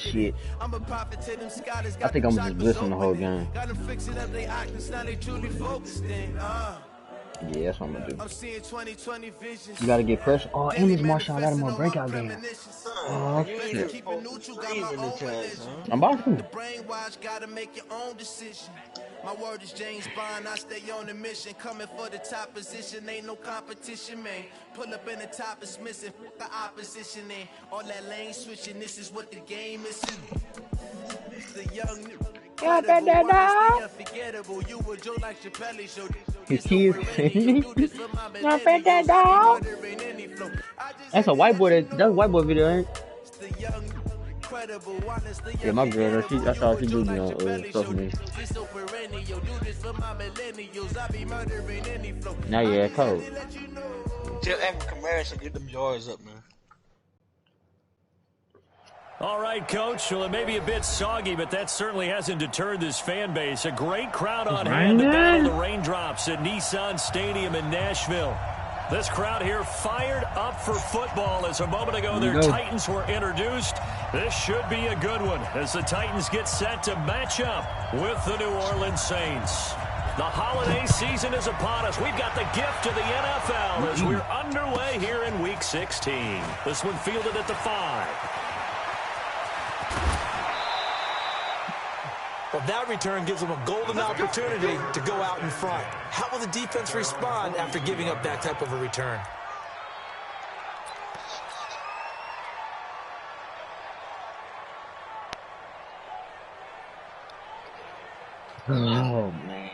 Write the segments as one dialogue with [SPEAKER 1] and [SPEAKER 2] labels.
[SPEAKER 1] Shit. I think I'm just listening the whole game. Yeah, that's what I'm gonna do. You gotta get pressure. Oh, and this Marshawn Lattimore breakout game. Oh shit. I'm about to.
[SPEAKER 2] My word is James Bond, I stay on the mission. Coming for the top position, ain't no competition, man. Pull up in the top is missing, the opposition, and all that lane switching, this is what the game is. The young unforgettable, you were Joe like Chappelle show.
[SPEAKER 1] His kids. That's a white boy. That's a white boy video, ain't it? Yeah, my girl, I saw she do me on social media. Now, yeah, cold.
[SPEAKER 3] Tell Evan Kamara to get them yards up, man.
[SPEAKER 4] All right, Coach. Well, it may be a bit soggy, but that certainly hasn't deterred this fan base. A great crowd on hand to battle the raindrops at Nissan Stadium in Nashville. This crowd here fired up for football as a moment ago their Titans were introduced. This should be a good one as the Titans get set to match up with the New Orleans Saints. The holiday season is upon us. We've got the gift of the NFL as we're underway here in Week 16. This one fielded at the 5.
[SPEAKER 5] Well, that return gives them a golden opportunity to go out in front. How will the defense respond after giving up that type of a return?
[SPEAKER 1] Oh, man.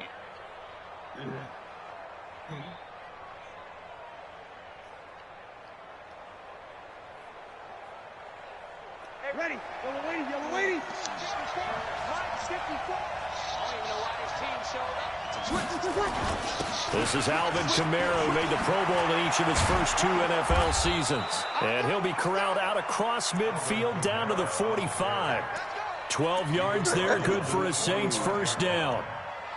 [SPEAKER 6] Hey, ready. Yellow lady.
[SPEAKER 4] This is Alvin Kamara, who made the Pro Bowl in each of his first 2 NFL seasons. And he'll be corralled out across midfield down to the 45. 12 yards there, good for a Saints first down.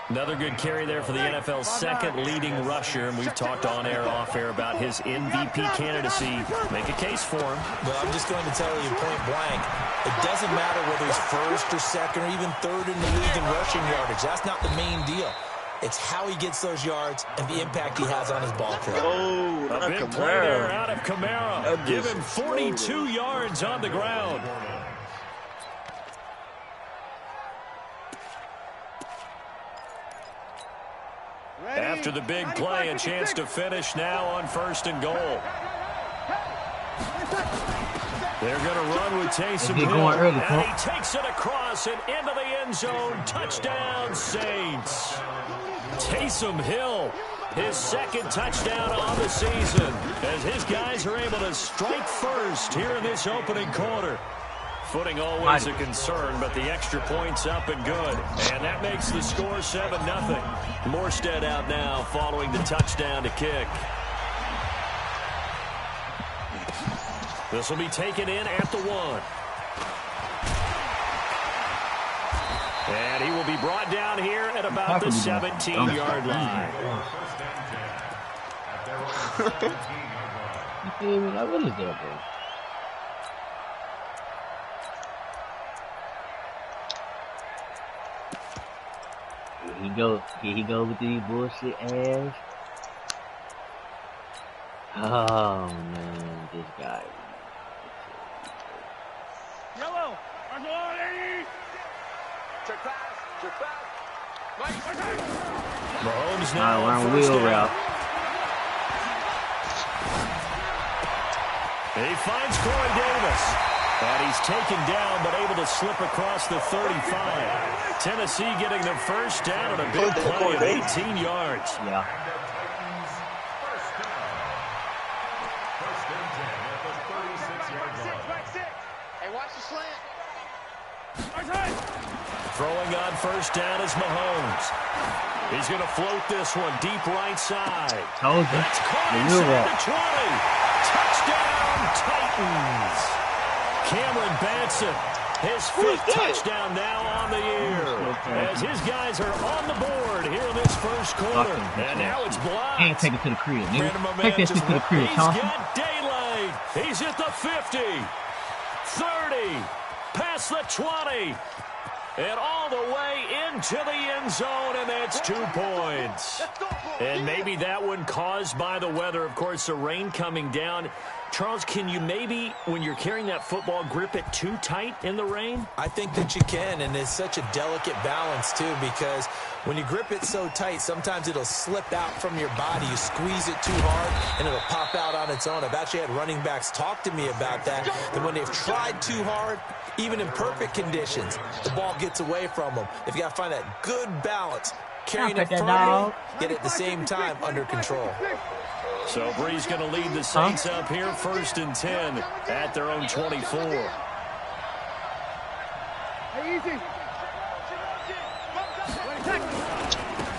[SPEAKER 4] Another good carry there for the NFL's second leading rusher, and we've talked on air, off air about his MVP candidacy. Make a case for him.
[SPEAKER 5] Well, I'm just going to tell you point blank, it doesn't matter whether he's first or second or even third in the league in rushing yardage. That's not the main deal. It's how he gets those yards and the impact he has on his ball carrier.
[SPEAKER 4] Oh, a big play there out of Kamara. Give him 42 yards on the ground. After the big play, a chance to finish now on 1st and goal. They're going to run with Taysom Hill, and he takes it across and into the end zone. Touchdown, Saints. Taysom Hill, his second touchdown on the season, as his guys are able to strike first here in this opening quarter. Footing always a concern, but the extra point's up and good. And that makes the score 7-0. Morstead out now following the touchdown to kick. This will be taken in at the 1. And he will be brought down here at about the 17-yard line.
[SPEAKER 1] What is that, bro? Here he go with these bullshit ass. Oh man, this guy.
[SPEAKER 6] Yellow.
[SPEAKER 4] Mahomes now
[SPEAKER 1] on wheel route.
[SPEAKER 4] He finds Corey Davis. And he's taken down, but able to slip across the 35. Tennessee getting the first down on a big play of 18 yards.
[SPEAKER 1] Yeah.
[SPEAKER 6] Hey, watch the slant.
[SPEAKER 4] Throwing on first down is Mahomes. He's going to float this one deep right side.
[SPEAKER 1] Told you.
[SPEAKER 4] That's caught inside the 20. Touchdown, Titans. Cameron Batson, his 5th touchdown now on the year. As his guys are on the board here in this first quarter. And now it's blocked.
[SPEAKER 1] And take it to the crib, nigga. Take that shit to the crib, Thompson.
[SPEAKER 4] He's got daylight. He's at the 50, 30. past the 20. And all the way into the end zone, and that's 2 points. And maybe that one caused by the weather. Of course, the rain coming down. Charles, can you maybe, when you're carrying that football, grip it too tight in the rain?
[SPEAKER 5] I think that you can, and it's such a delicate balance, too, because when you grip it so tight, sometimes it'll slip out from your body. You squeeze it too hard, and it'll pop out on its own. I've actually had running backs talk to me about that when they've tried too hard, even in perfect conditions, the ball gets away from them. They've got to find that good balance, carrying it firmly, yet at the same time under control.
[SPEAKER 4] So Bree's going to lead the Saints up here, 1st and 10 at their own 24.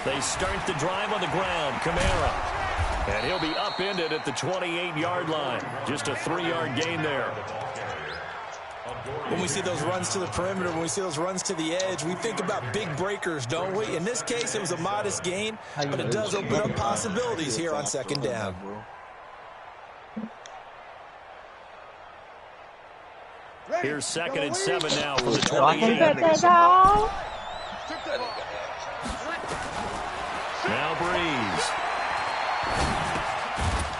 [SPEAKER 4] They start the drive on the ground. Kamara. And he'll be upended at the 28-yard line. Just a 3-yard gain there.
[SPEAKER 5] When we see those runs to the perimeter, when we see those runs to the edge, we think about big breakers, don't we? In this case, it was a modest gain, but it does open up possibilities here on 2nd down.
[SPEAKER 4] Here's 2nd and 7 now from the 28. Now Breeze.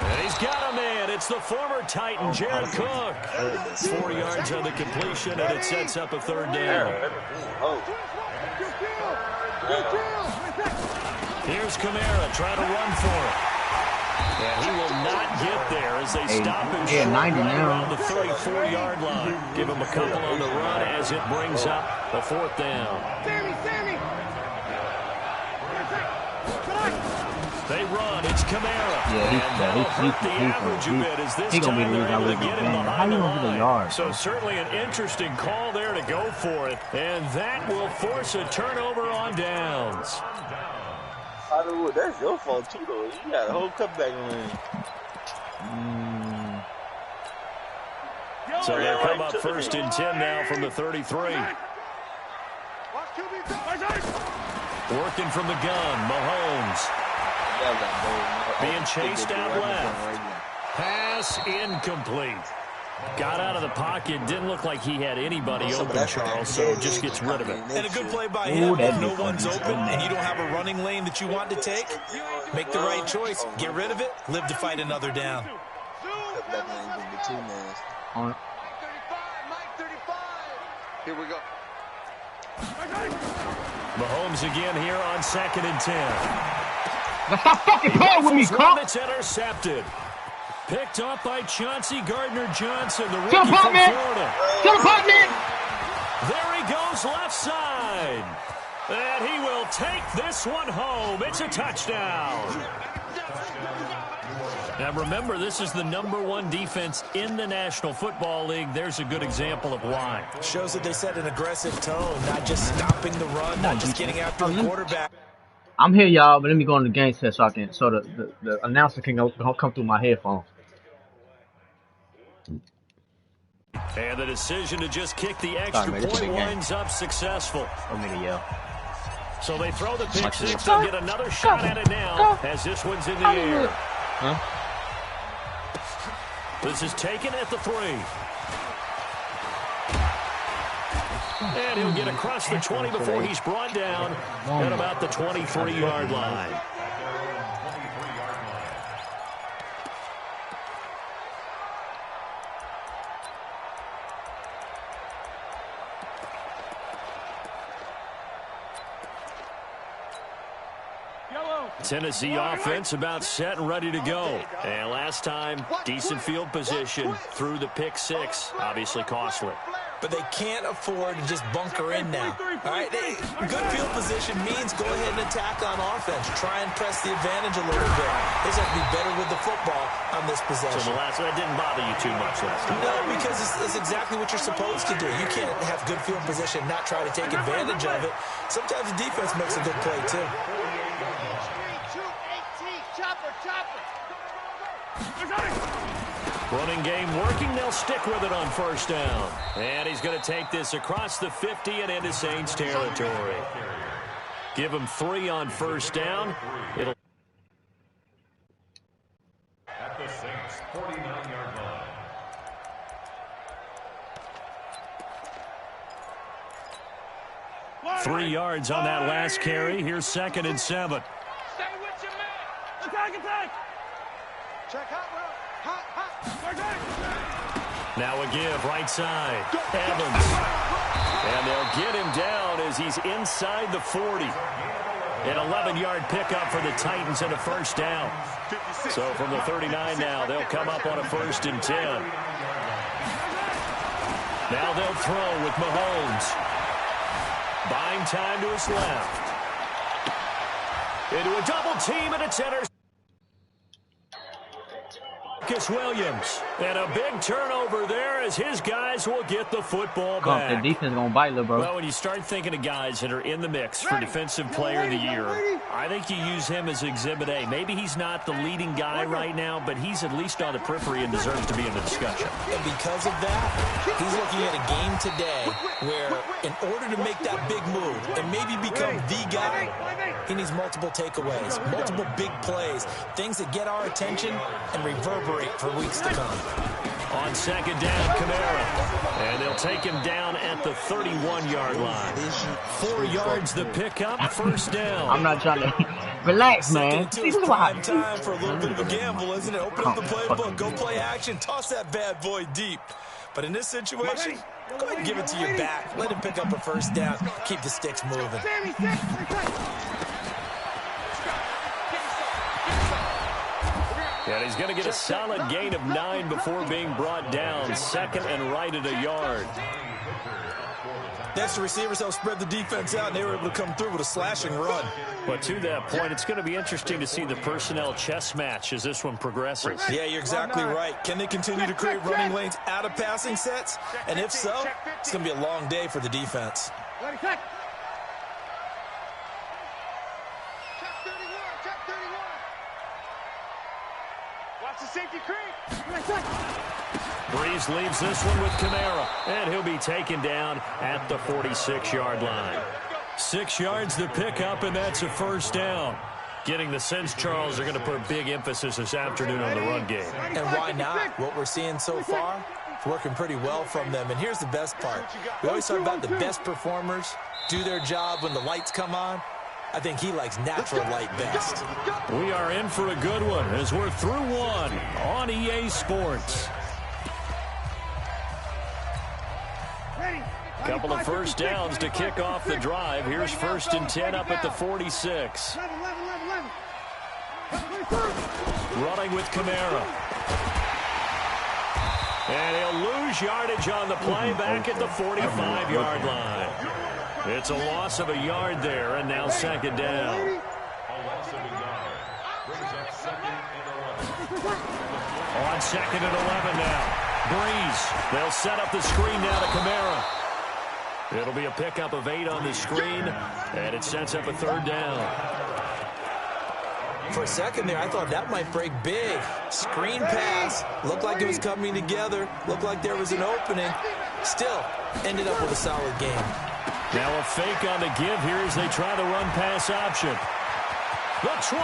[SPEAKER 4] And he's got a man. It's the former Titan, Jared Cook. 4 yards on the completion, and it sets up a 3rd down. Here's Kamara trying to run for it. And he will not get there as they stop him short around the 34-yard line. Give him a couple on the run as it brings up the 4th down. They run. It's Kamara.
[SPEAKER 1] Yeah, he's gonna be losing yard.
[SPEAKER 4] So certainly an interesting call there to go for it, and that will force a turnover on downs.
[SPEAKER 3] That's your fault too, though. You got a whole cutback lane.
[SPEAKER 4] So they'll come up 1st and 10 now from the 33. Working from the gun, Mahomes. Being chased out left. Pass incomplete. Got out of the pocket. Didn't look like he had anybody open, Charles, so just gets rid of it.
[SPEAKER 5] And a good play by him. If no one's open and you don't have a running lane that you want to take, make the right choice. Get rid of it. Live to fight another down.
[SPEAKER 6] Here we go.
[SPEAKER 4] Mahomes again here on 2nd and 10.
[SPEAKER 1] Stop fucking playing with me, Cook.
[SPEAKER 4] It's intercepted. Picked up by Chauncey Gardner-Johnson, the rookie from Florida. There he goes left side. And he will take this one home. It's a touchdown. Now remember, this is the #1 defense in the National Football League. There's a good example of why.
[SPEAKER 5] Shows that they set an aggressive tone, not just stopping the run, not just getting after the quarterback.
[SPEAKER 1] I'm here, y'all, but let me go on the game set so the announcer can come through my headphones.
[SPEAKER 4] And the decision to just kick the extra point winds up successful. So they throw the pick six and get another shot at it now as this one's in the air. This is taken at the 3. And he'll get across the 20 before he's brought down at about the 23-yard line. Tennessee offense about set and ready to go. And last time, decent field position through the pick 6. Obviously costly.
[SPEAKER 5] But they can't afford to just bunker in now. All right, good field position means go ahead and attack on offense. Try and press the advantage a little bit. They just have to be better with the football on this possession.
[SPEAKER 4] So the last one, that didn't bother you too much last time?
[SPEAKER 5] No, because it's exactly what you're supposed to do. You can't have good field position, not try to take advantage of it. Sometimes the defense makes a good play, too.
[SPEAKER 4] Running game working. They'll stick with it on 1st down. And he's going to take this across the 50 and into Saints territory. Give him 3 on 1st down. It'll
[SPEAKER 7] at the Saints 49-yard line.
[SPEAKER 4] 3 yards on that last carry. Here's 2nd and 7.
[SPEAKER 7] Stay with your man. Attack. Check out.
[SPEAKER 4] Now a give, right side. Evans. And they'll get him down as he's inside the 40. An 11-yard pickup for the Titans and a first down. So from the 39 now, they'll come up on a 1st and 10. Now they'll throw with Mahomes. Buying time to his left. Into a double team, and it's intercepted. Williams. And a big turnover there as his guys will get the football back.
[SPEAKER 1] The defense going to bite, little bro.
[SPEAKER 4] Well, when you start thinking of guys that are in the mix for Defensive Player of the Year, I think you use him as Exhibit A. Maybe he's not the leading guy right now, but he's at least on the periphery and deserves to be in the discussion.
[SPEAKER 5] And because of that, he's looking at a game today where in order to make that big move and maybe become the guy, he needs multiple takeaways, multiple big plays, things that get our attention and reverberate for weeks to come.
[SPEAKER 4] On 2nd down, Kamara. And they'll take him down at the 31-yard line. 4 yards the pickup, 1st down.
[SPEAKER 1] I'm not trying to... Relax, man.
[SPEAKER 5] This is prime time for a little bit of a gamble, isn't it? Open up the playbook, go play action, toss that bad boy deep. But in this situation, go ahead and give it to your back. Let him pick up a 1st down. Keep the sticks moving.
[SPEAKER 4] And he's going to get a solid gain of 9 before being brought down. 2nd and right at a yard.
[SPEAKER 5] Next, the receivers helped spread the defense out, and they were able to come through with a slashing run.
[SPEAKER 4] But to that point, it's going to be interesting to see the personnel chess match as this one progresses.
[SPEAKER 5] Yeah, you're exactly right. Can they continue to create running lanes out of passing sets? And if so, it's going to be a long day for the defense.
[SPEAKER 4] Breeze leaves this one with Kamara, and he'll be taken down at the 46-yard line. 6 yards the pickup, and that's a 1st down. Getting the sense, Charles, they're going to put big emphasis this afternoon on the run game.
[SPEAKER 5] And why not? What we're seeing so far, it's working pretty well from them. And here's the best part. We always talk about the best performers do their job when the lights come on. I think he likes natural light best.
[SPEAKER 4] We are in for a good one as we're through one on EA Sports. Couple of 1st downs to kick off the drive. Here's 1st and 10 up at the 46. Running with Kamara. And he'll lose yardage on the play back at the 45-yard line. It's a loss of a yard there, and now 2nd down. On 2nd and 11 now. Breeze. They'll set up the screen now to Kamara. It'll be a pickup of 8 on the screen, and it sets up a 3rd down.
[SPEAKER 5] For a second there, I thought that might break big. Screen pass. Looked like it was coming together. Looked like there was an opening. Still, ended up with a solid game.
[SPEAKER 4] Now a fake on the give here as they try the run-pass option. The 20.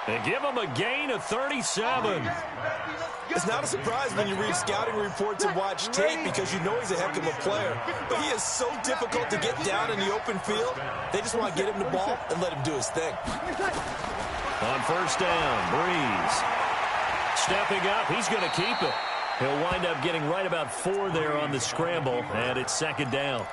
[SPEAKER 4] They give him a gain of 37.
[SPEAKER 5] It's not a surprise when you read scouting reports and watch tape because you know he's a heck of a player. But he is so difficult to get down in the open field. They just want to get him the ball and let him do his thing.
[SPEAKER 4] On 1st down, Breeze. Stepping up, he's going to keep it. He'll wind up getting right about 4 there on the scramble, and it's 2nd down.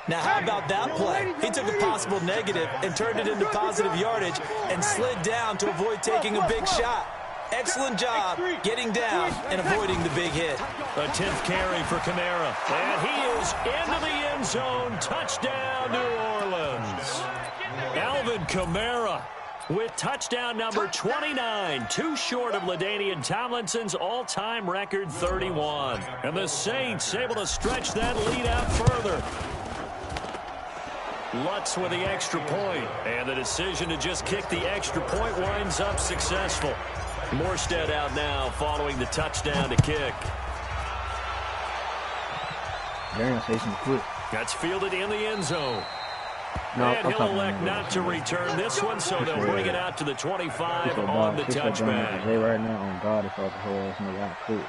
[SPEAKER 5] Now, how about that play? He took a possible negative and turned it into positive yardage and slid down to avoid taking a big shot. Excellent job getting down and avoiding the big hit.
[SPEAKER 4] A 10th carry for Kamara. And he is into the end zone. Touchdown, New Orleans. Alvin Kamara with touchdown number 29. Too short of LaDainian Tomlinson's all-time record 31. And the Saints able to stretch that lead out further. Lutz with the extra point. And the decision to just kick the extra point winds up successful. Morstead out now following the touchdown to kick.
[SPEAKER 1] They're going to say some quick.
[SPEAKER 4] That's fielded in the end zone.
[SPEAKER 1] No,
[SPEAKER 4] and he'll elect not to return this one, so they'll bring it out to the 25 on the touchback.
[SPEAKER 1] They right now on God if I was whole ass nigga out quick.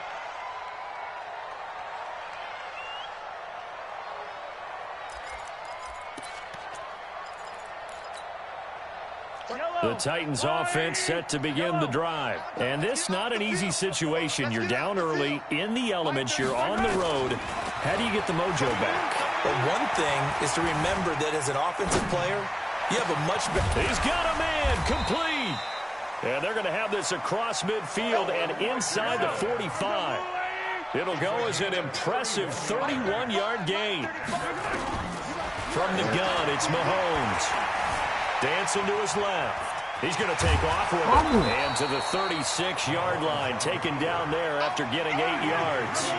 [SPEAKER 4] The Titans offense set to begin the drive. And this not an easy situation. You're down early, in the elements, you're on the road. How do you get the mojo back?
[SPEAKER 5] Well, one thing is to remember that as an offensive player, you have a much better...
[SPEAKER 4] He's got a man, complete. And they're going to have this across midfield and inside the 45. It'll go as an impressive 31-yard gain. From the gun, it's Mahomes. Dancing to his left. He's going to take off with it. And to the 36-yard line, taken down there after getting 8 yards.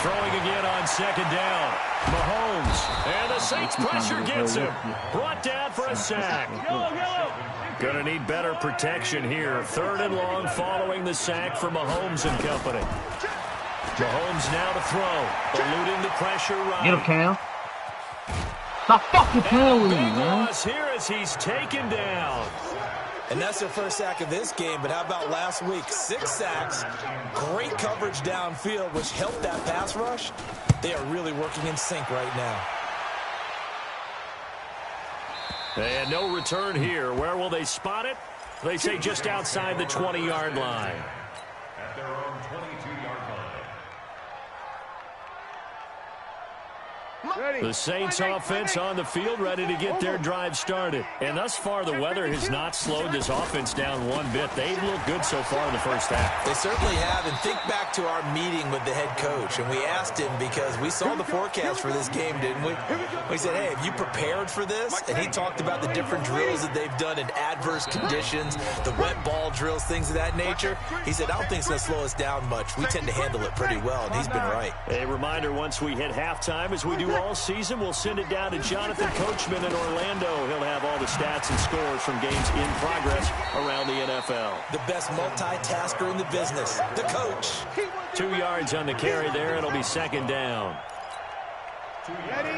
[SPEAKER 4] Throwing again on second down. Mahomes. And the Saints pressure gets him. Brought down for a sack. Going to need better protection here. 3rd and long following the sack for Mahomes and company. Mahomes now to throw. Eluding the pressure right.
[SPEAKER 1] Get him, Cam. Stop fucking playing with me, man.
[SPEAKER 4] Here as he's taken down.
[SPEAKER 5] And that's their first sack of this game, but how about last week? 6 sacks, great coverage downfield, which helped that pass rush. They are really working in sync right now.
[SPEAKER 4] And no return here. Where will they spot it? They say just outside the 20-yard line.
[SPEAKER 8] At their own 22-yard line.
[SPEAKER 4] The Saints offense on the field, ready to get their drive started. And thus far, the weather has not slowed this offense down one bit. They've looked good so far in the first half.
[SPEAKER 5] They certainly have. And think back to our meeting with the head coach. And we asked him, because we saw the forecast for this game, didn't we? We said, hey, have you prepared for this? And he talked about the different drills that they've done in adverse conditions, the wet ball drills, things of that nature. He said, I don't think it's going to slow us down much. We tend to handle it pretty well, and he's been right.
[SPEAKER 4] A reminder, once we hit halftime, as we do all season, we'll send it down to Jonathan Coachman in Orlando. He'll have all the stats and scores from games in progress around the NFL.
[SPEAKER 5] The best multitasker in the business, the coach.
[SPEAKER 4] 2 yards on the carry there. It'll be second down.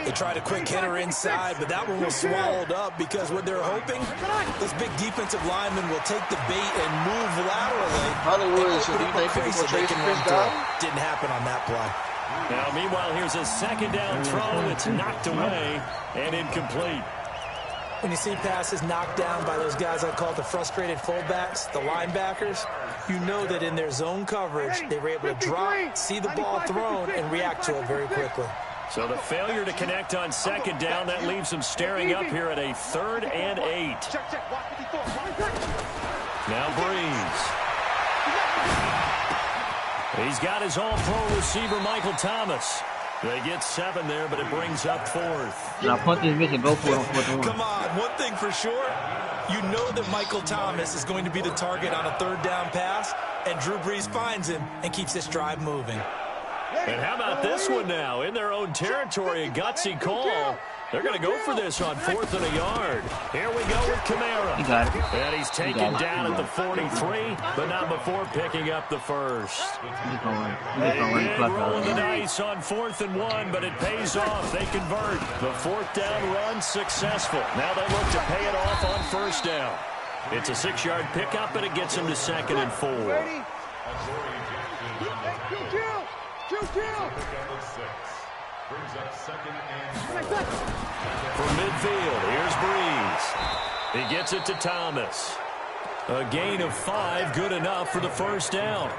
[SPEAKER 5] They tried a quick hitter inside, but that one was swallowed up because what they're hoping, this big defensive lineman will take the bait and move laterally.
[SPEAKER 3] Hollywood, so do you think people will chase Chris down?
[SPEAKER 5] Didn't happen on that play.
[SPEAKER 4] Now, meanwhile, here's a second down throw that's knocked away and incomplete.
[SPEAKER 5] When you see passes knocked down by those guys I call the frustrated fullbacks, the linebackers, you know that in their zone coverage, they were able to drop, see the ball thrown, and react to it very quickly.
[SPEAKER 4] So the failure to connect on second down, that leaves them staring up here at a 3rd and 8. Now Breeze. He's got his all-pro receiver, Michael Thomas. They get 7 there, but it brings up 4th.
[SPEAKER 1] Now punt this bitch and go for it on 4th and 1.
[SPEAKER 5] Come on, one thing for sure, you know that Michael Thomas is going to be the target on a 3rd down pass, and Drew Brees finds him and keeps this drive moving.
[SPEAKER 4] And how about this one now? In their own territory, a gutsy call. They're going to go for this on 4th and a yard. Here we go with Kamara.
[SPEAKER 1] He got it.
[SPEAKER 4] And he's taken down at the 43, but not before picking up the first. And rolling the dice on 4th and 1, but it pays off. They convert. The 4th down run successful. Now they look to pay it off on 1st down. It's a 6-yard pickup, and it gets them to 2nd and 4.
[SPEAKER 8] Brings up 2nd and 4.
[SPEAKER 4] From midfield, here's Breeze. He gets it to Thomas. A gain of 5, good enough for the 1st down.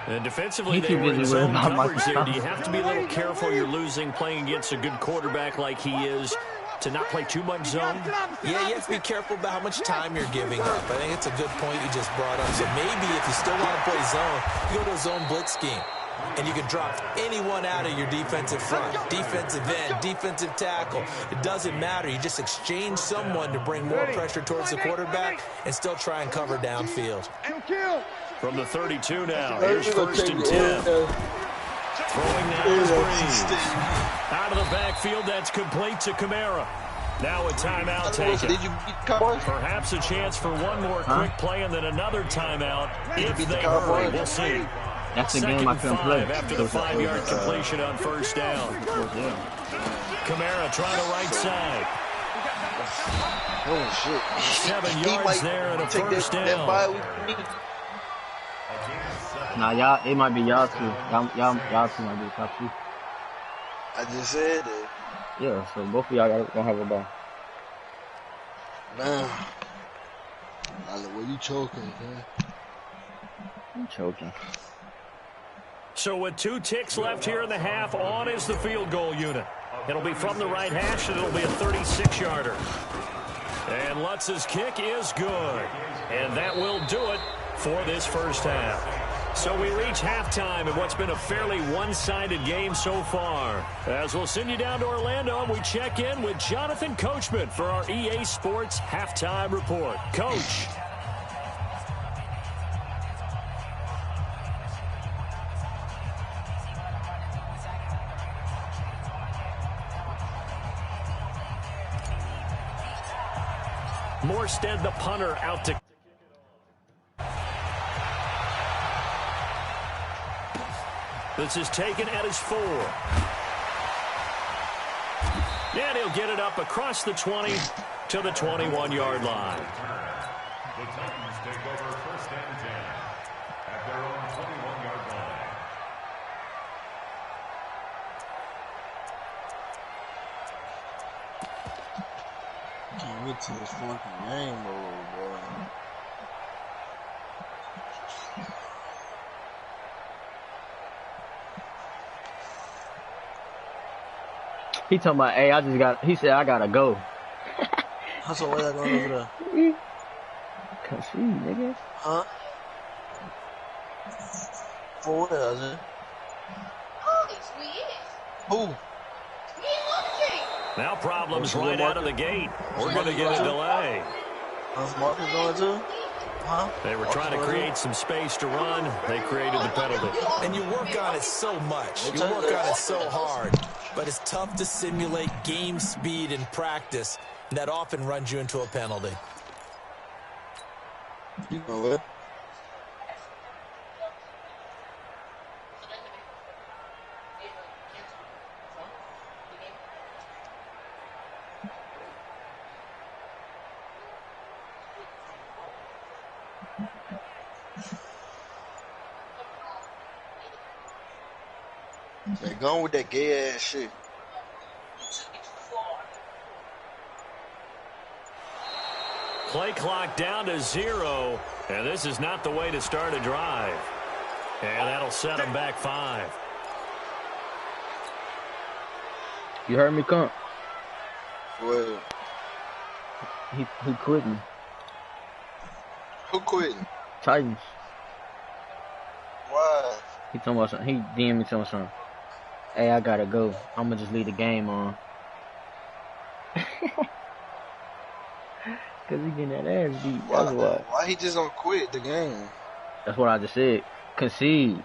[SPEAKER 4] And defensively, they were in zone coverage there. Do you have to be a little careful? You're losing, playing against a good quarterback like he is, to not play too much zone?
[SPEAKER 5] Yeah, you have to be careful about how much time you're giving up. I think it's a good point you just brought up. So maybe if you still want to play zone, you go to a zone blitz scheme. And you can drop anyone out of your defensive front, defensive end, defensive tackle. It doesn't matter. You just exchange someone to bring more pressure towards the quarterback and still try and cover downfield.
[SPEAKER 4] From the 32 now, here's 1st and 10. Throwing now is Breeze. Out of the backfield, that's complete to Kamara. Now a timeout taken. Perhaps a chance for one more quick play and then another timeout if they hurry. We'll see.
[SPEAKER 1] That's the game I couldn't play.
[SPEAKER 4] After the 5-yard completion on 1st down. Kamara trying to right side.
[SPEAKER 3] Oh, shit.
[SPEAKER 4] 7 yards there and a 1st down.
[SPEAKER 1] Nah, y'all, it might be y'all two. Y'all two might be the top two.
[SPEAKER 3] I just said that.
[SPEAKER 1] Yeah, so both of y'all gonna have a ball.
[SPEAKER 3] Man. Well, you choking, man.
[SPEAKER 1] I'm choking.
[SPEAKER 4] So with 2 ticks left here in the half, on is the field goal unit. It'll be from the right hash, and it'll be a 36-yarder. And Lutz's kick is good. And that will do it for this first half. So we reach halftime in what's been a fairly one-sided game so far. As we'll send you down to Orlando, we check in with Jonathan Coachman for our EA Sports Halftime Report. Coach. Morstead, the punter, out to... This is taken at his 4. And he'll get it up across the 20 to the 21-yard line.
[SPEAKER 8] The Titans take over 1st and 10 at their own 21-yard line.
[SPEAKER 3] Can't get to this fucking game, boy.
[SPEAKER 1] He talking about, hey, he said, I gotta go.
[SPEAKER 3] How's the way I going over there?
[SPEAKER 1] Cause she, nigga.
[SPEAKER 3] Huh? For what else, eh? Who?
[SPEAKER 4] Now problems right out of the gate. We're going to get a delay.
[SPEAKER 3] How's Marcus going to? Huh?
[SPEAKER 4] They were trying to create some space to run. They created the penalty.
[SPEAKER 5] And you work on it so much. You work on it so hard. But it's tough to simulate game speed in practice. And that often runs you into a penalty.
[SPEAKER 3] You know what? They're going with that gay ass shit.
[SPEAKER 4] Play clock down to 0, and this is not the way to start a drive. And that'll set them back 5.
[SPEAKER 1] You heard me, Kump?
[SPEAKER 3] Well,
[SPEAKER 1] He quitting.
[SPEAKER 3] who quitting?
[SPEAKER 1] Titans.
[SPEAKER 3] Why?
[SPEAKER 1] He talking about something. He DM'd me talking about something. Hey, I gotta go. I'm gonna just leave the game on. Cause he getting that ass beat. That's why.
[SPEAKER 3] Why he just don't quit the game?
[SPEAKER 1] That's what I just said. Concede.